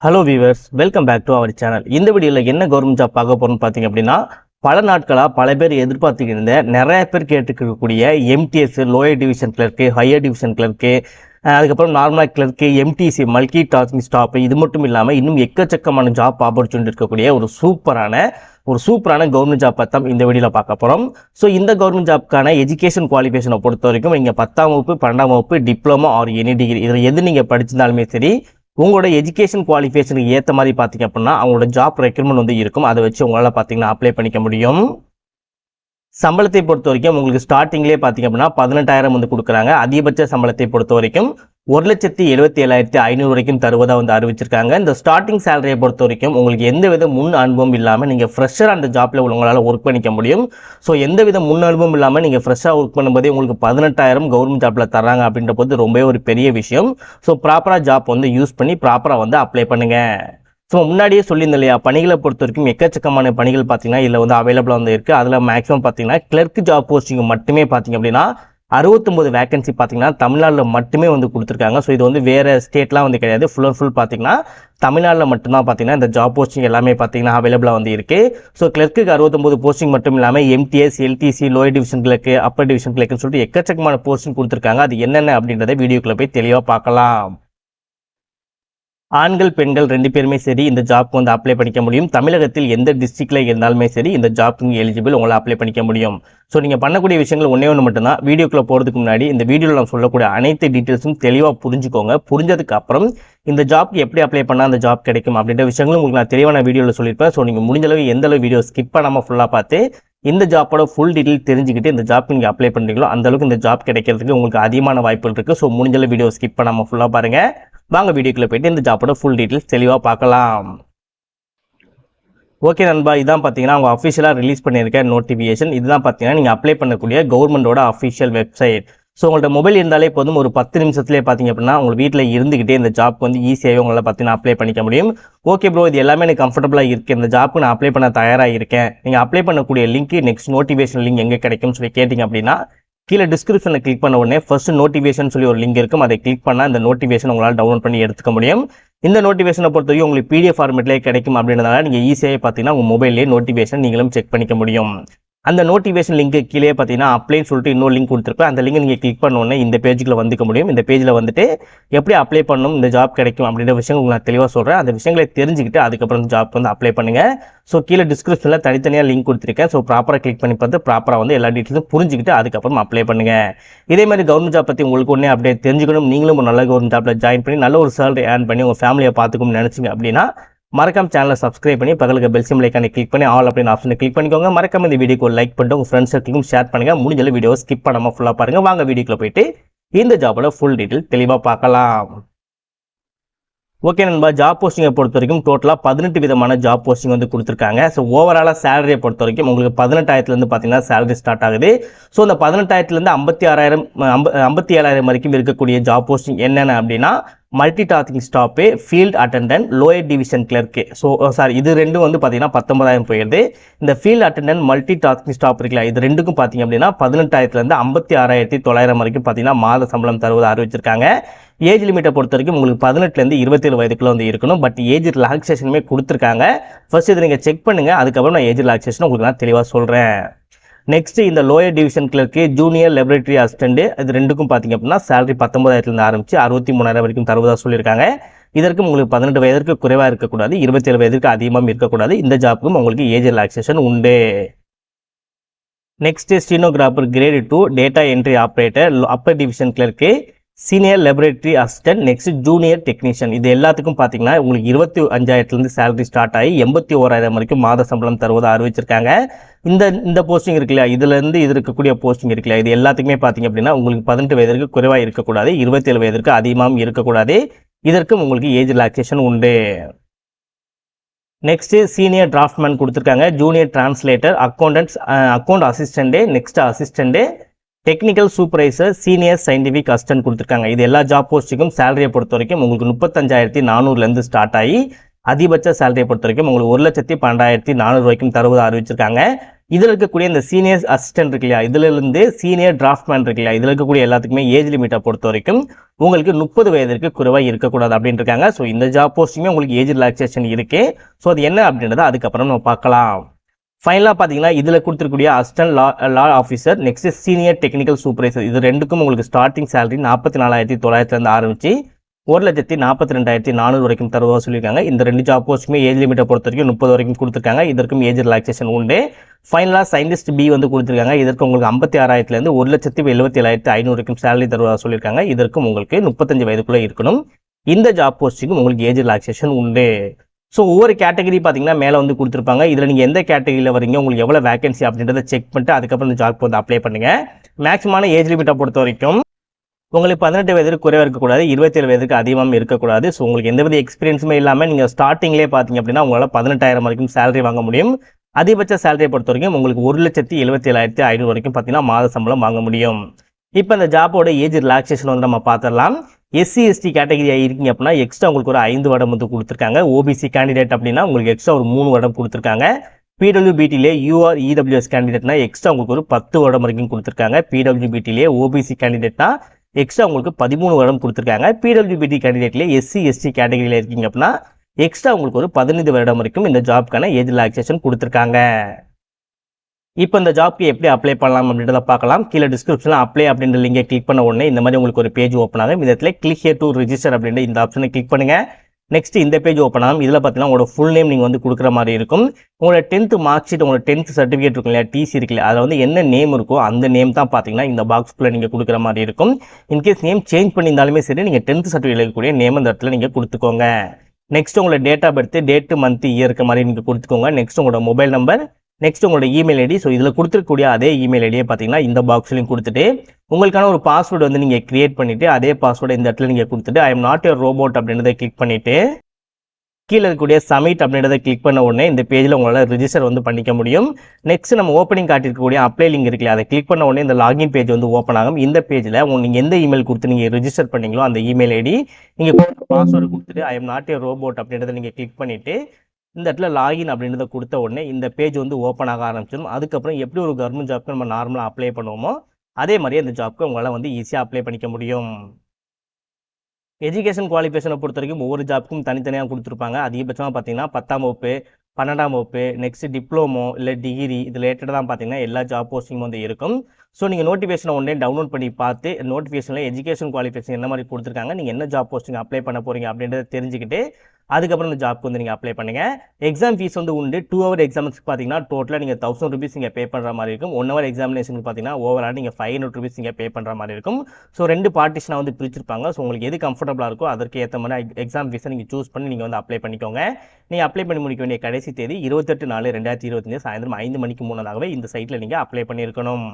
Hello viewers, welcome back to our channel. இந்த வீடியோவில் என்ன கவர்மெண்ட் ஜாப் பார்க்க போகிறோம்னு பார்த்தீங்க அப்படின்னா, பல நாட்களாக பல பேர் எதிர்பார்த்துக்கிட்டு இருந்த நிறைய பேர் கேட்டுக்கக்கூடிய MTS lower division clerk, higher division clerk, அதுக்கப்புறம் normal clerk, MTC multi tasking staff, இது மட்டும் இல்லாமல் இன்னும் எக்கச்சக்கமான ஜாப் ஆப்பர்ச்சுனிட்டி இருக்கக்கூடிய ஒரு சூப்பரான கவர்மெண்ட் ஜாப் பற்றி இந்த வீடியோவில் பார்க்க போகிறோம். ஸோ இந்த கவர்மெண்ட் ஜாப்க்கான எஜுகேஷன் குவாலிஃபிகேஷனை பொறுத்த வரைக்கும் நீங்கள் 10ஆம் வகுப்பு, 12ஆம் வகுப்பு, டிப்ளமோ ஆர் எனி டிகிரி இதில் எது நீங்கள் படிச்சிருந்தாலுமே சரி, உங்களோட எஜுகேஷன் குவாலிஃபிகேஷனுக்கு ஏற்ற மாதிரி பார்த்தீங்க அப்படின்னா அவங்களோட ஜாப் ரெக்ரூட்மெண்ட் வந்து இருக்கும். அதை வச்சு உங்களால் பார்த்தீங்கன்னா அப்ளை பண்ணிக்க முடியும். சம்பளத்தை பொறுத்த வரைக்கும் உங்களுக்கு ஸ்டார்டிங்லேயே பார்த்தீங்க அப்படின்னா 18,000 வந்து கொடுக்குறாங்க. அதிகபட்ச சம்பளத்தை பொறுத்த வரைக்கும் 1,77,500 வரைக்கும் தருவதாக வந்து அறிவிச்சிருக்காங்க. இந்த ஸ்டார்டிங் சேலரியை பொறுத்த வரைக்கும் உங்களுக்கு எந்தவித முன் அனுபவம் இல்லாமல் நீங்கள் ஃப்ரெஷ்ஷாக அந்த ஜாப்பில் உங்களால் ஒர்க் பண்ணிக்க முடியும். ஸோ எந்தவித முன் அனுபவம் இல்லாமல் நீங்கள் ஃப்ரெஷ்ஷாக ஒர்க் பண்ணும்போதே உங்களுக்கு 18,000 கவர்மெண்ட் ஜாப்பில் தராங்க அப்படின்ற போது ரொம்பவே ஒரு பெரிய விஷயம். ஸோ ப்ராப்பராக ஜாப் வந்து யூஸ் பண்ணி ப்ராப்பராக வந்து அப்ளை பண்ணுங்கள். ஸோ முன்னாடியே சொல்லியிருந்தேன் இல்லையா, பணிகளை பொறுத்த வரைக்கும் எக்கச்சக்கமான பணிகள் பார்த்தீங்கன்னா இதில் வந்து அவைலபிளாக வந்து இருக்குது. அதில் மேக்ஸிமம் பார்த்தீங்கன்னா கிளர்க் ஜாப் போஸ்டிங் மட்டுமே பார்த்தீங்க அப்படின்னா 69 வேகன்சி பார்த்தீங்கன்னா தமிழ்நாட்டில் மட்டுமே வந்து கொடுத்துருக்காங்க. ஸோ இது வந்து வேறு ஸ்டேட்லாம் வந்து கிடையாது. ஃபுல் பார்த்தீங்கன்னா தமிழ்நாட்டில் மட்டும்தான் பார்த்தீங்கன்னா இந்த ஜாப் போஸ்டிங் எல்லாமே பார்த்தீங்கன்னா அவைலபிளாக வந்து இருக்குது. ஸோ கிளர்க்கு 69 போஸ்டிங் மட்டும் இல்லாமல் MTS, LDC, lower division clerk, upper division கிளர்க்குன்னு சொல்லிட்டு எக்கச்சக்கமான போஸ்டிங் கொடுத்துருக்காங்க. அது என்னென்ன அப்படின்றத வீடியோக்குள்ளே போய் தெளிவாக பார்க்கலாம். ஆண்கள் பெண்கள் 2 பேருமே சரி இந்த ஜாப்க்கு வந்து அப்ளை பண்ணிக்க முடியும். தமிழகத்தில் எந்த டிஸ்ட்ரிக்டில் இருந்தாலுமே சரி இந்த ஜாப்க்கு எலிஜிபிள், உங்களை அப்ளை பண்ணிக்க முடியும். ஸோ நீங்கள் பண்ணக்கூடிய விஷயங்கள் ஒன்று மட்டும்தான். வீடியோக்குள்ளே போகிறதுக்கு முன்னாடி இந்த வீடியோவில் நான் சொல்லக்கூடிய அனைத்து டீட்டெயில்ஸும் தெளிவாக புரிஞ்சுக்கோங்க. புரிஞ்சதுக்கு அப்புறம் இந்த ஜாப்க்கு எப்படி அப்ளை பண்ணால் அந்த ஜாப் கிடைக்கும் அப்படின்ற விஷயங்களும் உங்களுக்கு நான் தெளிவான வீடியோவில் சொல்லியிருப்பேன். ஸோ நீங்கள் முடிஞ்சளவு எந்தளவு வீடியோ ஸ்கிப் பண்ணாமல் ஃபுல்லாக பார்த்து இந்த ஜாப்போட ஃபுல் டீட்டெயில் தெரிஞ்சுக்கிட்டு இந்த ஜாப்க்கு நீங்கள் அப்ளை பண்ணுறீங்களோ அந்தளவுக்கு இந்த ஜாப் கிடைக்கிறதுக்கு உங்களுக்கு அதிகமான வாய்ப்புகள் இருக்குது. ஸோ முடிஞ்சளவு வீடியோ ஸ்கிப் பண்ணாமல் ஃபுல்லாக பாருங்கள். வாங்க வீடியோக்குள்ளே போய்ட்டு இந்த ஜாப்போட ஃபுல் டீட்டெயில்ஸ் தெளிவாக பார்க்கலாம். ஓகே நண்பா, இதான் பார்த்தீங்கன்னா அவங்க அஃபிஷியலாக ரிலீஸ் பண்ணியிருக்க நோட்டிஃபிகேஷன். இதுதான் பார்த்தீங்கன்னா நீங்கள் அப்ளை பண்ணக்கூடிய கவர்மெண்டோட அஃபிஷியல் வெப்சைட். ஸோ உங்கள்ட்ட மொபைல் இருந்தாலே போதும், ஒரு 10 நிமிஷத்துலேயே பார்த்தீங்க அப்படின்னா உங்கள் வீட்டில் இருந்துக்கிட்டே இந்த ஜாப்க்கு வந்து ஈஸியாகவே உங்களால் பார்த்தீங்கன்னா அப்ளை பண்ணிக்க முடியும். ஓகே ப்ரோ, இது எல்லாமே எனக்கு கம்ஃபர்டபுளாக இருக்குது, இந்த ஜாப்க்கு நான் அப்ளை பண்ண தயாராக இருக்கேன். நீங்கள் அப்ளை பண்ணக்கூடிய லிங்க், நெக்ஸ்ட் நோட்டிஃபிகேஷன் லிங்க் எங்கே கிடைக்கும்னு சொல்லி கேட்டிங்க அப்படின்னா கீழே டிஸ்கிரிப்ஷனில் கிளிக் பண்ண உடனே ஃபர்ஸ்ட் நோட்டிஃபிகேஷன் சொல்லி ஒரு லிங்க் இருக்கும். அதை கிளிக் பண்ணால் இந்த நோட்டிஃபிகேஷன் உங்களால் டவுன்லோட் பண்ணி எடுத்துக்க முடியும். இந்த நோட்டிஃபிகேஷனை பொறுத்த வரைக்கும் உங்களுக்கு PDF ஃபார்மேட்லேயே கிடைக்கும். அப்படின்றதால நீங்கள் ஈஸியாக பார்த்தீங்கன்னா உங்கள் மொபைல்லேயே நோட்டிஃபிகேஷன் நீங்களும் செக் பண்ணிக்க முடியும். அந்த நோட்டிஃபிகேஷன் லிங்க்கு கீழே பார்த்தீங்கன்னா அப்ளைன்னு சொல்லிட்டு இன்னொரு லிங்க் கொடுத்துருப்பேன். அந்த லிங்க் நீங்கள் கிளிக் பண்ண உடனே இந்த பேஜுக்குள்ள வந்துக்க முடியும். இந்த பேஜில் வந்துட்டு எப்படி அப்ளை பண்ணணும், இந்த ஜாப் கிடைக்கும் அப்படின்ற விஷயங்கள் உங்களுக்கு நான் தெளிவாக சொல்கிறேன். அந்த விஷயங்களை தெரிஞ்சுக்கிட்டு அதுக்கப்புறம் இந்த ஜாப் வந்து அப்ளை பண்ணுங்கள். ஸோ கீழே டிஸ்கிரிப்ஷனில் தனித்தனியாக லிங்க் கொடுத்துருக்கேன். ஸோ ப்ராப்பராக கிளிக் பண்ணி பார்த்து ப்ராப்பராக வந்து எல்லா டீட்டெயில்ஸும் புரிஞ்சுக்கிட்டு அதுக்கப்புறம் அப்ளை பண்ணுங்கள். இதே மாதிரி கவர்மெண்ட் ஜாப் பற்றி உங்களுக்கு ஒன்றே அப்டேட் தெரிஞ்சுக்கணும், நீங்களும் ஒரு நல்ல கவர்மெண்ட் ஜாப்பில் ஜாயின் பண்ணி நல்ல ஒரு சேலரி ஏர்ன் பண்ணி உங்கள் ஃபேமிலியை பார்த்துக்கணும்னு நினச்சிங்க அப்படின்னா மறக்காம சேனலை சப்ஸ்கிரைப் பண்ணி பக்கத்துக்கு பெல் சிம்பல் ஐகானை கிளிக் பண்ணி ஆல் அப்படின்னு ஆப்ஷனை கிளிக் பண்ணிக்கோங்க. மறக்காம இந்த வீடியோக்கு ஒரு லைக் பண்ணிட்டு உங்கள் ஃப்ரெண்ட்ஸ் சர்க்கிளுக்கும் ஷேர் பண்ணுங்க. முடிஞ்ச வீடியோ ஸ்கிப் பண்ணாமல் ஃபுல்லாக பாருங்க. வாங்க வீடியோக்குள்ள போயிட்டு இந்த ஜாபோட ஃபுல் டீட்டெயில் தெளிவாக பார்க்கலாம். ஓகே நண்பா, ஜாப் போஸ்டிங்கை பொறுத்த வரைக்கும் டோட்டலாக 18 விதமான ஜாப் போஸ்டிங் வந்து கொடுத்துருக்காங்க. ஸோ ஓவராலாக சேலரியை பொறுத்த வரைக்கும் உங்களுக்கு 18,000 பார்த்தீங்கன்னா சேலரி ஸ்டார்ட் ஆகுது. ஸோ இந்த 18,000 57,000 வரைக்கும் இருக்கக்கூடிய ஜாப் போஸ்டிங் என்னென்ன அப்படின்னா multi tasking stop, field attendant, lower division clerk. So sorry, இது ரெண்டும் வந்து பார்த்தீங்கன்னா 19,000 போயிடுது. இந்த field attendant, multi tasking stop இருக்குல்ல, இது ரெண்டுக்கும் பார்த்தீங்க அப்படின்னா 18,000 56,900 வரைக்கும் பார்த்தீங்கன்னா மாத சம்பளம் தருவது அறிவிச்சிருக்காங்க. ஏஜ் லிமிட்டை பொறுத்த வரைக்கும் உங்களுக்கு 18 27 வயதுக்குள்ள வந்து இருக்கணும். பட் ஏஜ் ரிலாக்ஸேஷனுமே கொடுத்துருக்காங்க. ஃபர்ஸ்ட் இதை நீங்கள் செக் பண்ணுங்கள், அதுக்கப்புறம் நான் ஏஜ் ரிலாக்ஸேஷன் உங்களுக்கு நான் தெளிவாக சொல்கிறேன். நெக்ஸ்ட் இந்த lower division clerk, junior laboratory assistant, இது ரெண்டுக்கும் பார்த்தீங்க அப்படின்னா சேலரி 19,000 ஆரம்பிச்சு 63,000 வரைக்கும் தருவதாக சொல்லியிருக்காங்க. இதற்கும் உங்களுக்கு 18 வயதிற்கு குறைவாக இருக்கக்கூடாது, 27 வயதிற்கு அதிகமாக இருக்கக்கூடாது. இந்த ஜாப்புக்கும் உங்களுக்கு ஏஜ் ரிலாக்ஸேஷன் உண்டு. Next stenographer grade 2, data entry operator, upper division clerk, senior laboratory assistant, next junior technician, இது எல்லாத்துக்கும் பார்த்தீங்கன்னா உங்களுக்கு 25,000 சேலரி ஸ்டார்ட் ஆகி 81,000 வரைக்கும் மாத சம்பளம் தருவதாக அறிவிச்சிருக்காங்க. இந்த போஸ்டிங் இருக்கு இல்லையா, இதுலேருந்து இது இருக்கக்கூடிய போஸ்டிங் இருக்கு இல்லையா, இது எல்லாத்துக்குமே பார்த்தீங்க அப்படின்னா உங்களுக்கு 18 வயதிற்கு குறைவாக இருக்கக்கூடாது, 27 வயதிற்கு அதிகமாகவும் இருக்கக்கூடாது. இதற்கும் உங்களுக்கு ஏஜ் ரிலாக்ஸேஷன் உண்டு. நெக்ஸ்ட் சீனியர் டிராஃப்ட்மேன் கொடுத்துருக்காங்க, junior translator, account assistant, next assistant, technical supervisor, senior scientific assistant கொடுத்துருக்காங்க. இது எல்லா ஜாப் போஸ்டிங்கும் சேலரியை பொறுத்த வரைக்கும் உங்களுக்கு 35,400 ஸ்டார்ட் ஆகி அதிகபட்ச சேலரியை பொறுத்த வரைக்கும் உங்களுக்கு 1,12,400 வரைக்கும் தருவதாக அறிவிச்சிருக்காங்க. இதில் இருக்கக்கூடிய இந்த சீனியர் அசிஸ்டன்ட் இருக்கு இல்லையா, இதுல இருந்து சீனியர் டிராஃப்ட்மேன் இருக்கு இல்லையா, இதில் இருக்கக்கூடிய எல்லாத்துக்குமே ஏஜ் லிமிட்டை பொறுத்த வரைக்கும் உங்களுக்கு 30 வயதிற்கு குறைவாக இருக்கக்கூடாது அப்படின்னு இருக்காங்க. ஸோ இந்த ஜாப் போஸ்டிங்குமே உங்களுக்கு ஏஜ் ரிலாக்ஸேஷன் இருக்கு. ஸோ அது என்ன அப்படின்றத அதுக்கப்புறம் நம்ம பார்க்கலாம். ஃபைனலாக பார்த்தீங்கன்னா இதில் கொடுத்துருக்கூடிய assistant law officer, next senior technical supervisor, இது ரெண்டுக்கும் உங்களுக்கு ஸ்டார்டிங் சேலரி 44,900 ஆரம்பிச்சு 1,42,400 வரைக்கும் தருவதாக சொல்லியிருக்காங்க. இந்த 2 ஜாப் போஸ்ட்டுமே ஏஜ் லிமிட்டை பொறுத்த வரைக்கும் 30 வரைக்கும் கொடுத்துருக்காங்க. இதற்கும் ஏஜ் ரிலாக்ஸேஷன் உண்டு. ஃபைனலாக சயின்டிஸ்ட் பி வந்து கொடுத்துருக்காங்க. இதற்கு உங்களுக்கு 56,000 1,77,500 வரைக்கும் சேலரி தருவதாக சொல்லியிருக்காங்க. இதற்கும் உங்களுக்கு 35 வயதுக்குள்ளே இருக்கணும். இந்த ஜாப் போஸ்ட்டுக்கும் உங்களுக்கு ஏஜ் ரிலாக்ஸேஷன் உண்டு. ஸோ ஒவ்வொரு கேட்டகரி பார்த்தீங்கன்னா மேலே வந்து கொடுத்துருப்பாங்க. இதில் நீங்கள் எந்த கேட்டகரியில் வரீங்க, உங்களுக்கு எவ்வளோ வேகன்சி அப்படின்றத செக் பண்ணிட்டு அதுக்கப்புறம் இந்த ஜாப் வந்து அப்ளை பண்ணுங்கள். மேக்ஸிமான ஏஜ் லிமிட்டை பொறுத்த வரைக்கும் உங்களுக்கு 18 வயதுக்கு குறைவாக இருக்கக்கூடாது, 27 வயதுக்கு அதிகமாக இருக்கக்கூடாது. ஸோ உங்களுக்கு எந்தவித எக்ஸ்பீரியன்ஸுமே இல்லாமல் நீங்கள் ஸ்டார்டிங்லேயே பார்த்தீங்க அப்படின்னா உங்களால் 18,000 வரைக்கும் சேலரி வாங்க முடியும். அதிகபட்ச சேலரியை பொறுத்த வரைக்கும் உங்களுக்கு 1,77,500 வரைக்கும் பார்த்தீங்கன்னா மாத சம்பளம் வாங்க முடியும். இப்போ இந்த ஜாப்போட ஏஜ் ரிலாக்ஸேஷன் வந்து நம்ம பார்த்துடலாம். எஸ்சி எஸ்டி கேட்டகரி இருக்கீங்க அப்படின்னா எக்ஸ்ட்ரா உங்களுக்கு ஒரு 5 வருடம் வந்து கொடுத்துருக்காங்க. ஓபிசி கேண்டிடேட் அப்படின்னா உங்களுக்கு எக்ஸ்ட்ரா ஒரு 3 வருடம் கொடுத்துருக்காங்க. பிடபிள்யூபிடிலே யூஆர் இடபிள்யூஎஸ் கேண்டிடேட்னா எக்ஸ்ட்ரா உங்களுக்கு ஒரு 10 வருடம் வரைக்கும் கொடுத்துருக்காங்க. பிடபிள்யூபிடிலே ஓபிசி கேண்டிடேட்னா எக்ஸ்ட்ரா உங்களுக்கு 13 வருடம் கொடுத்துருக்காங்க. பிடபிள்யூபிடி கேண்டிடேட்ல எஸ்சி எஸ்டி கேட்டகரியில் இருக்கீங்க அப்படின்னா எக்ஸ்ட்ரா உங்களுக்கு ஒரு 15 வருடம் வரைக்கும் இந்த ஜாப்க்கான ஏஜ் ரிலாக்ஸேஷன் கொடுத்துருக்காங்க. இப்போ இந்த ஜாப்க்கு எப்படி அப்ளை பண்ணலாம் அப்படின்றத பார்க்கலாம். கீழே டிஸ்கிரிப்ஷனில் அப்ளை அப்படின்ற லிங்கை கிளிக் பண்ண உடனே இந்த மாதிரி உங்களுக்கு ஒரு பேஜ் ஓப்பன் ஆகும். இந்த இடத்துல கிளிக் ஹியர் டு ரிஜிஸ்டர் அப்படின்ற இந்த ஆப்ஷனை கிளிக் பண்ணுங்க. நெக்ஸ்ட் இந்த பேஜ் ஓப்பன் ஆகும். இதில் பார்த்தீங்கன்னா உங்களோட ஃபுல் நேம் நீங்கள் வந்து கொடுக்குற மாதிரி இருக்கும். உங்களோட 10th மார்க் ஷீட், உங்களோட 10th சர்டிஃபிகேட் இருக்கும் இல்லையா, டிசி இருக்குல்ல, அதில் வந்து என்ன நேம் இருக்கோ அந்த நேம் தான் பார்த்தீங்கன்னா இந்த பாக்ஸ்க்குள்ளே நீங்கள் கொடுக்குற மாதிரி இருக்கும். இன்கேஸ் நேம் சேஞ்ச் பண்ணியிருந்தாலுமே சரி, நீங்கள் 10th சர்டிஃபிகேட் இருக்கக்கூடிய நேம் அந்த இடத்துல நீங்கள் கொடுத்துக்கோங்க. நெக்ஸ்ட் உங்களோட date of birth, date, month, year இருக்க மாதிரி நீங்கள் கொடுத்துக்கோங்க. நெக்ஸ்ட் உங்களோட மொபைல் நம்பர், நெக்ஸ்ட் உங்களோட இமெயில் ஐடி. ஸோ இதில் கொடுத்துருக்கூடிய அதே இமெயில் ஐடியை பார்த்தீங்கன்னா இந்த பாக்ஸ்லையும் கொடுத்துட்டு உங்களுக்கான ஒரு பாஸ்வேர்டு வந்து நீங்கள் கிரியேட் பண்ணிவிட்டு அதே பாஸ்வேர்டை இந்த இடத்துல நீங்கள் கொடுத்துட்டு I am not your robot அப்படின்றத கிளிக் பண்ணிவிட்டு கீழே இருக்கக்கூடிய சப்மிட் அப்படின்றத கிளிக் பண்ண உடனே இந்த பேஜில் உங்களால் ரிஜிஸ்டர் வந்து பண்ணிக்க முடியும். நெக்ஸ்ட் நம்ம ஓப்பனிங் காட்டியிருக்கக்கூடிய அப்ளை லிங்க் இருக்குல்ல, அதை கிளிக் பண்ண உடனே இந்த லாகின் பேஜ் வந்து ஓப்பன் ஆகும். இந்த பேஜில் நீங்கள் எந்த இமெயில் கொடுத்து நீங்கள் ரிஜிஸ்டர் பண்ணீங்களோ அந்த இமெயில் ஐடி நீங்கள் பாஸ்வேர்டு கொடுத்துட்டு I am not your robot அப்படின்றத நீங்கள் கிளிக் பண்ணிவிட்டு இந்த இடத்துல லாகின் அப்படின்றத கொடுத்த உடனே இந்த பேஜ் வந்து ஓப்பன் ஆக ஆரம்பிச்சிடும். அதுக்கப்புறம் எப்படி ஒரு கவர்மெண்ட் ஜாப்க்கு நம்ம நார்மலாக அப்ளை பண்ணுவோமோ அதே மாதிரி அந்த ஜாப்க்கு உங்களால் வந்து ஈஸியாக அப்ளை பண்ணிக்க முடியும். எஜுகேஷன் குவாலிஃபிகேஷனை பொறுத்த வரைக்கும் ஒவ்வொரு ஜாப்புக்கும் தனித்தனியாக கொடுத்துருப்பாங்க. அதிகபட்சமாக பார்த்தீங்கன்னா 10ஆம் வகுப்பு, 12ஆம் வகுப்பு, நெக்ஸ்ட் டிப்ளமோ இல்லை டிகிரி, இது ரிலேட்டடாக தான் பார்த்தீங்கன்னா எல்லா ஜாப் போஸ்டிங்கும் வந்து இருக்கும். ஸோ நீங்கள் நோட்டிஃபிகேஷனை ஒன்றே டவுன்லோட் பண்ணி பார்த்து நோட்டிஃபிகேஷனில் எஜுகேஷன் குவாலிஃபிகேஷன் என்ன மாதிரி கொடுத்துருக்காங்க, நீங்கள் என்ன ஜாப் போஸ்டிங் அப்ளை பண்ண போகிறீங்க அப்படின்றத தெரிஞ்சுக்கிட்டு அதுக்கப்புறம் இந்த ஜாப்க்கு வந்து நீங்கள் அப்ளை பண்ணுங்கள். எக்ஸாம் ஃபீஸ் வந்து உண்டு. 2 hour எக்ஸாம்ஸ்க்கு பார்த்தீங்கன்னா டோட்டலாக நீங்கள் 1000 rupees நீங்கள் பே பண்ணுற மாதிரி இருக்கும். 1 hour எக்ஸாமினேஷனுக்கு பார்த்தீங்கன்னா ஓவரால் நீங்கள் 500 rupees நீங்கள் பே பண்ணுற மாதிரி இருக்கும். ஸோ 2 பார்ட்டிஷனாக வந்து பிரிச்சிருப்பாங்க. ஸோ உங்களுக்கு எது கம்ஃபர்டபுளாக இருக்கோ அதற்கு ஏற்ற மாதிரி எக்ஸாம் ஃபீஸை நீங்கள் சூஸ் பண்ணி நீங்கள் வந்து அப்ளை பண்ணிக்கோங்க. நீங்கள் அப்ளை பண்ணி முடிக்க வேண்டிய கடைசி தேதி 28/4/2025 சாயந்தரம் 5 மணிக்கு முன்னதாகவே இந்த சைட்டில் நீங்கள் அப்ளை பண்ணியிருக்கணும்.